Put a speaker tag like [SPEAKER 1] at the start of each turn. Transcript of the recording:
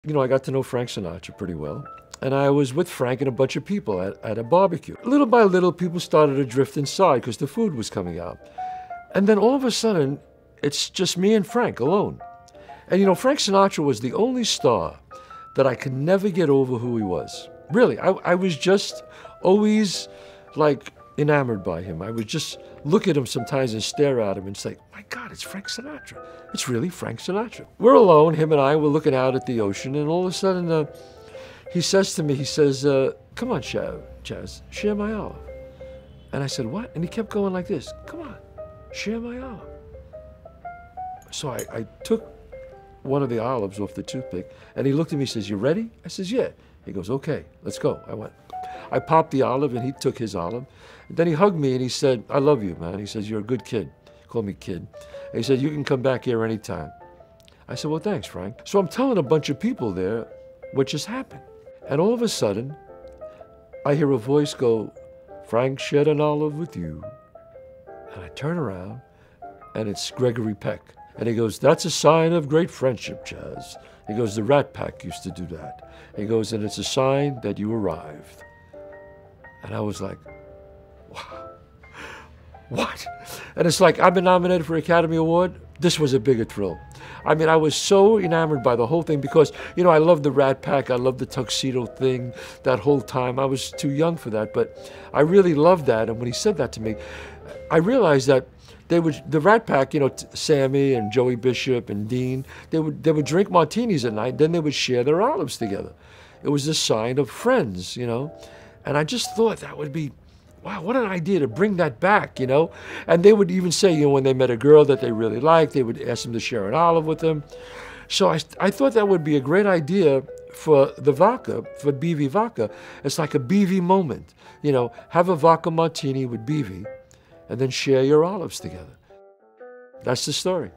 [SPEAKER 1] You know, I got to know Frank Sinatra pretty well. And I was with Frank and a bunch of people at a barbecue. Little by little, people started to drift inside because the food was coming out. And then all of a sudden, it's just me and Frank alone. And you know, Frank Sinatra was the only star that I could never get over who he was. Really, I was just always like enamored by him. I would just look at him sometimes and stare at him and say, my God, it's Frank Sinatra. It's really Frank Sinatra. We're alone, him and I, we're looking out at the ocean, and all of a sudden he says to me, he says, come on, Chazz, share my olive. And I said, what? And he kept going like this, come on, share my olive. So I took one of the olives off the toothpick, and he looked at me and says, you ready? I says, yeah. He goes, okay, let's go. I went. I popped the olive, and he took his olive. And then he hugged me, and he said, I love you, man. He says, you're a good kid. He called me kid. And he said, you can come back here anytime. I said, well, thanks, Frank. So I'm telling a bunch of people there what just happened. And all of a sudden, I hear a voice go, Frank shared an olive with you. And I turn around, and it's Gregory Peck. And he goes, that's a sign of great friendship, Chazz. He goes, the Rat Pack used to do that. He goes, and it's a sign that you arrived. And I was like, wow, what? And it's like, I've been nominated for an Academy Award. This was a bigger thrill. I mean, I was so enamored by the whole thing because, you know, I loved the Rat Pack. I loved the tuxedo thing that whole time. I was too young for that, but I really loved that. And when he said that to me, I realized that the Rat Pack, you know, Sammy and Joey Bishop and Dean, they would drink martinis at night, then they would share their olives together. It was a sign of friends, you know. And I just thought that would be, wow, what an idea to bring that back, you know. And they would even say, you know, when they met a girl that they really liked, they would ask them to share an olive with them. So I thought that would be a great idea for the vodka, for BiVi vodka. It's like a BiVi moment, you know, have a vodka martini with BiVi and then share your olives together. That's the story.